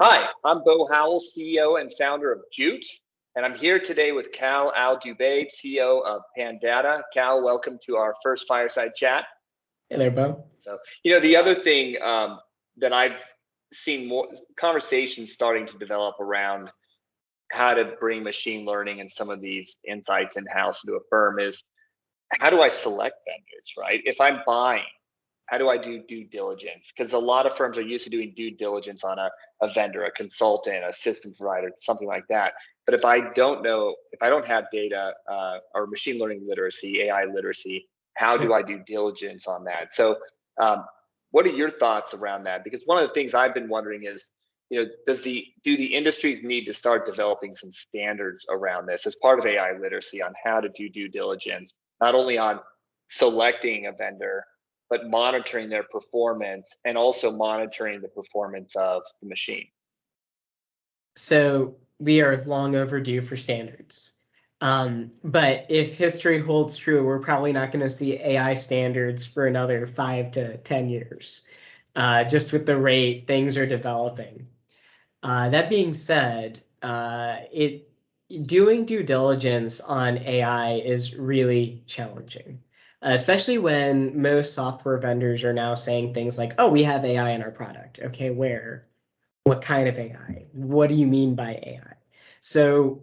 Hi, I'm Bo Howell, CEO and founder of Jute, and I'm here today with Cal Al-Dhubaib, CEO of Pandata. Cal, welcome to our first Fireside Chat. Hey there, Bo. So, the other thing that I've seen more conversations starting to develop around how to bring machine learning and some of these insights in-house into a firm is how do I select vendors, right? If I'm buying, how do I do due diligence? Because a lot of firms are used to doing due diligence on a vendor, a consultant, a system provider, something like that. But if I don't know, if I don't have data or machine learning literacy, AI literacy, how do I do diligence on that? So what are your thoughts around that? Because one of the things I've been wondering is, do the industries need to start developing some standards around this as part of AI literacy on how to do due diligence, not only on selecting a vendor, but monitoring their performance and also monitoring the performance of the machine? So we are long overdue for standards. But if history holds true, we're probably not going to see AI standards for another 5 to 10 years, just with the rate things are developing. That being said, doing due diligence on AI is really challenging, especially when most software vendors are now saying things like, oh, we have AI in our product. Okay, where? What kind of AI? What do you mean by AI? So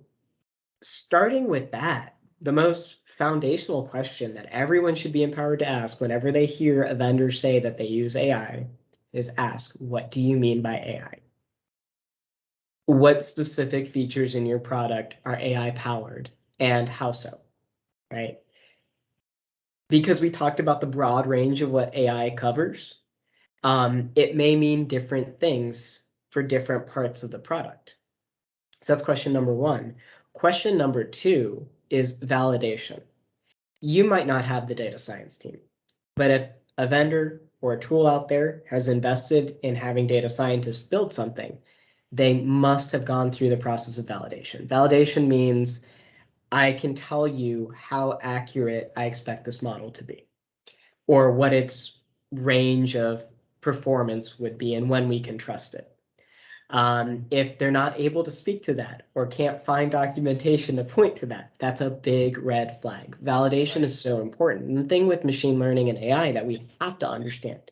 starting with that, the most foundational question that everyone should be empowered to ask whenever they hear a vendor say that they use AI is ask, what do you mean by AI? What specific features in your product are AI powered and how so, right? Because we talked about the broad range of what AI covers, it may mean different things for different parts of the product. So that's question number one. Question number two is validation. You might not have the data science team, but if a vendor or a tool out there has invested in having data scientists build something, they must have gone through the process of validation. Validation means I can tell you how accurate I expect this model to be, or what its range of performance would be and when we can trust it. If they're not able to speak to that or can't find documentation to point to that, that's a big red flag. Validation is so important. And the thing with machine learning and AI that we have to understand,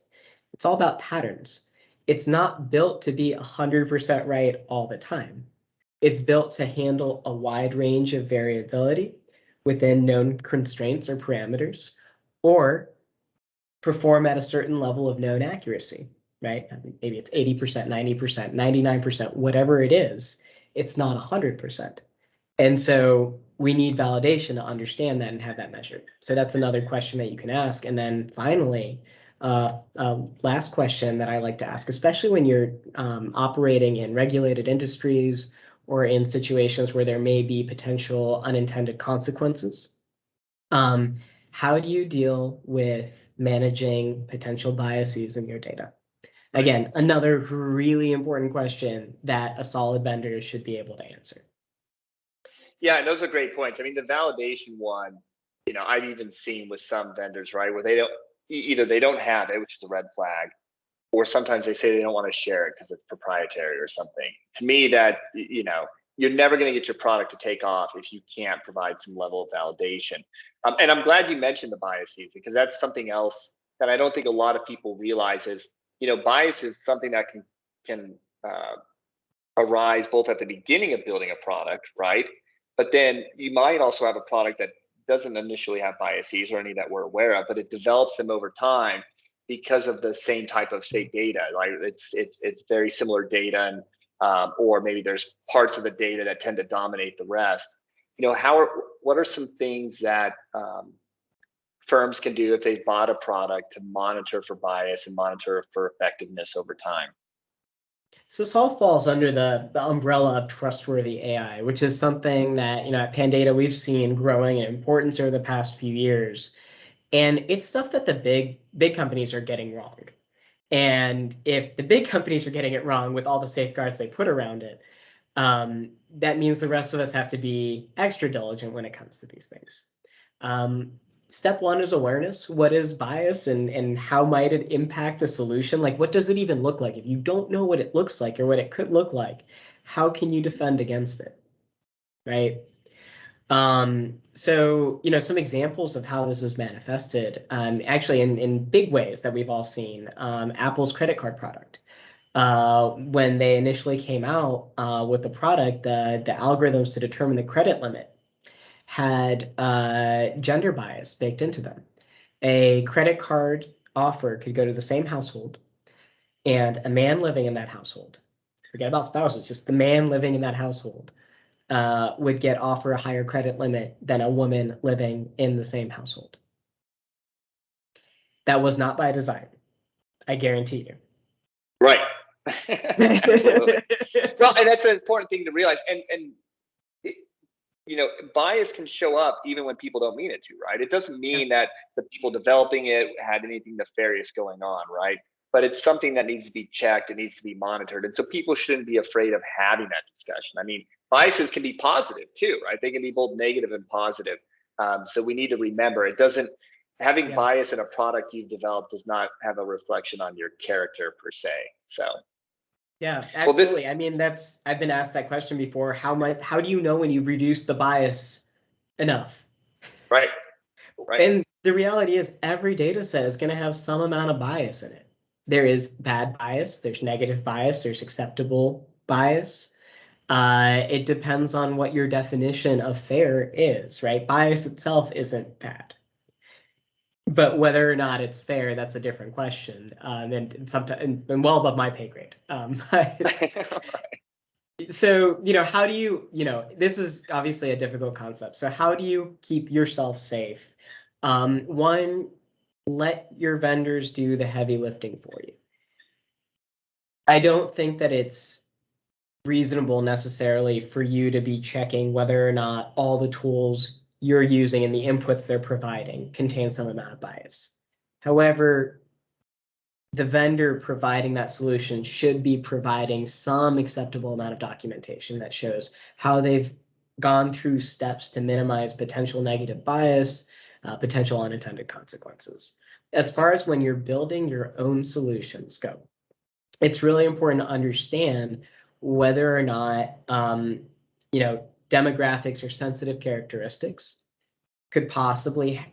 it's all about patterns. It's not built to be 100% right all the time. It's built to handle a wide range of variability within known constraints or parameters, or perform at a certain level of known accuracy, right? Maybe it's 80%, 90%, 99%, whatever it is, it's not 100%. And so we need validation to understand that and have that measured. So that's another question that you can ask. And then finally, last question that I like to ask, especially when you're operating in regulated industries or in situations where there may be potential unintended consequences. How do you deal with managing potential biases in your data? Again, another really important question that a solid vendor should be able to answer. Yeah, and those are great points. I mean, the validation one, I've even seen with some vendors, right, where either they don't have it, which is a red flag, or sometimes they say they don't want to share it because it's proprietary or something. To me, that, you're never going to get your product to take off if you can't provide some level of validation. And I'm glad you mentioned the biases, because that's something else that I don't think a lot of people realize is, bias is something that can arise both at the beginning of building a product, right? But then you might also have a product that doesn't initially have biases or any that we're aware of, but it develops them over time because of the same type of state data. Like it's very similar data, and or maybe there's parts of the data that tend to dominate the rest. What are some things that firms can do if they've bought a product to monitor for bias and monitor for effectiveness over time? So this all falls under the umbrella of trustworthy AI, which is something that, at Pandata we've seen growing in importance over the past few years. And it's stuff that the big companies are getting wrong. And if the big companies are getting it wrong with all the safeguards they put around it, that means the rest of us have to be extra diligent when it comes to these things. step one is awareness. What is bias and how might it impact a solution? Like, what does it even look like? If you don't know what it looks like or what it could look like, how can you defend against it? Right? So, some examples of how this is manifested, actually in big ways that we've all seen, Apple's credit card product. When they initially came out with the product, the algorithms to determine the credit limit had gender bias baked into them. A credit card offer could go to the same household, and a man living in that household, forget about spouses, just the man living in that household, would get offer a higher credit limit than a woman living in the same household. That was not by design, I guarantee you. Right. Absolutely. Well, and that's an important thing to realize. And bias can show up even when people don't mean it to, right? It doesn't mean that the people developing it had anything nefarious going on, right? But it's something that needs to be checked. It needs to be monitored. And so people shouldn't be afraid of having that discussion. I mean, biases can be positive too, right? They can be both negative and positive. So we need to remember having bias in a product you've developed does not have a reflection on your character per se. So yeah, absolutely. I mean, I've been asked that question before. How do you know when you've reduced the bias enough? Right. And the reality is every data set is going to have some amount of bias in it. There is bad bias, there's negative bias, there's acceptable bias. It depends on what your definition of fair is, right? Bias itself isn't bad. But whether or not it's fair, that's a different question, and sometimes and well above my pay grade. So, how do you, this is obviously a difficult concept. So how do you keep yourself safe? One, let your vendors do the heavy lifting for you. I don't think that it's reasonable necessarily for you to be checking whether or not all the tools you're using and the inputs they're providing contain some amount of bias. However, the vendor providing that solution should be providing some acceptable amount of documentation that shows how they've gone through steps to minimize potential negative bias, potential unintended consequences. As far as when you're building your own solutions go, it's really important to understand whether or not demographics or sensitive characteristics could possibly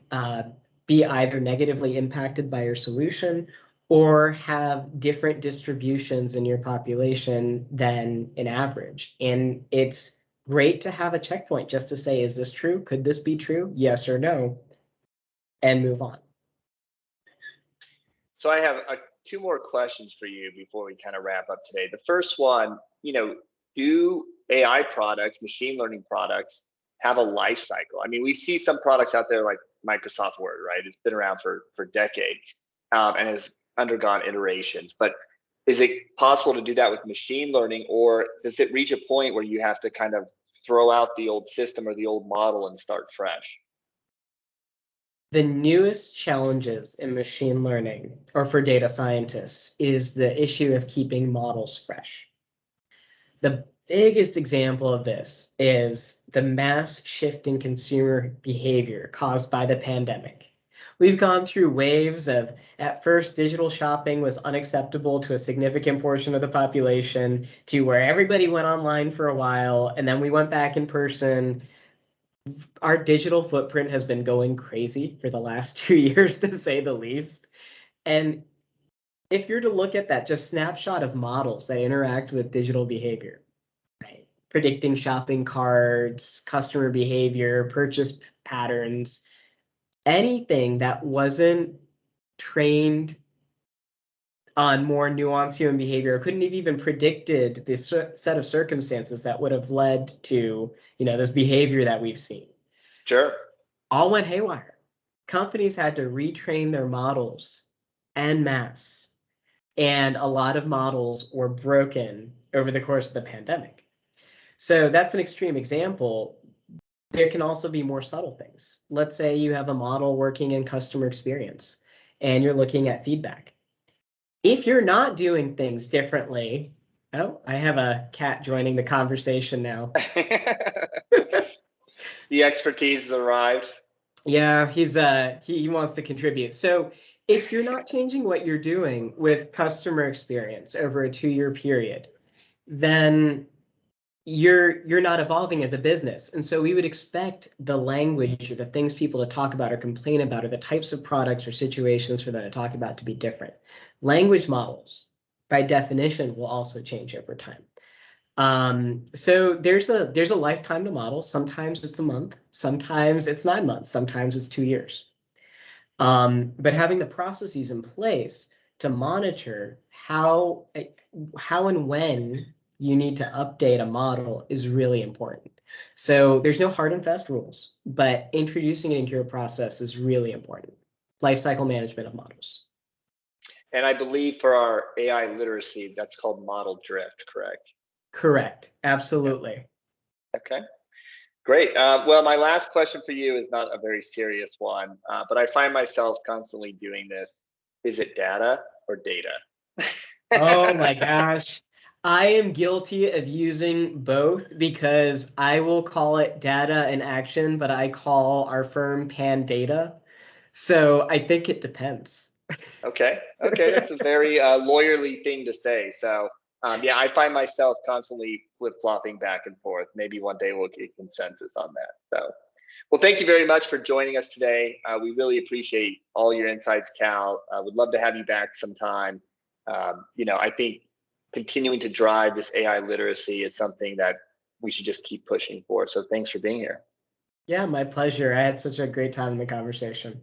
be either negatively impacted by your solution or have different distributions in your population than an average. And it's great to have a checkpoint just to say, is this true? Could this be true? Yes or no? And move on. So I have two more questions for you before we kind of wrap up today. The first one, do AI products, machine learning products, have a life cycle? I mean, we see some products out there like Microsoft Word, right? It's been around for decades and has undergone iterations. But is it possible to do that with machine learning, or does it reach a point where you have to kind of throw out the old system or the old model and start fresh? The newest challenges in machine learning, or for data scientists, is the issue of keeping models fresh. The biggest example of this is the mass shift in consumer behavior caused by the pandemic. We've gone through waves of, at first, digital shopping was unacceptable to a significant portion of the population, to where everybody went online for a while, and then we went back in person. Our digital footprint has been going crazy for the last 2 years, to say the least. And if you're to look at that just snapshot of models that interact with digital behavior, right? Predicting shopping carts, customer behavior, purchase patterns, anything that wasn't trained on more nuanced human behavior, couldn't have even predicted this set of circumstances that would have led to, this behavior that we've seen. Sure. All went haywire. Companies had to retrain their models en masse, and a lot of models were broken over the course of the pandemic. So that's an extreme example. There can also be more subtle things. Let's say you have a model working in customer experience and you're looking at feedback. If you're not doing things differently, oh, I have a cat joining the conversation now. The expertise has arrived. Yeah, he wants to contribute. So if you're not changing what you're doing with customer experience over a 2-year period, then you're not evolving as a business. And so we would expect the language or the things people to talk about or complain about or the types of products or situations for them to talk about to be different. Language models, by definition, will also change over time. So there's a lifetime to model. Sometimes it's a month, sometimes it's 9 months, sometimes it's 2 years. But having the processes in place to monitor how and when you need to update a model is really important. So there's no hard and fast rules, but introducing it into your process is really important. Lifecycle management of models. And I believe for our AI literacy, that's called model drift, correct? Correct. Yeah. Absolutely. Okay. Great. Well, my last question for you is not a very serious one, but I find myself constantly doing this. Is it data or data? Oh my gosh. I am guilty of using both because I will call it data and action, but I call our firm pan data. So I think it depends. Okay. Okay. That's a very lawyerly thing to say. So, yeah, I find myself constantly flip flopping back and forth. Maybe one day we'll get consensus on that. So, well, thank you very much for joining us today. We really appreciate all your insights, Cal. Would love to have you back sometime. I think continuing to drive this AI literacy is something that we should just keep pushing for. So thanks for being here. Yeah, my pleasure. I had such a great time in the conversation.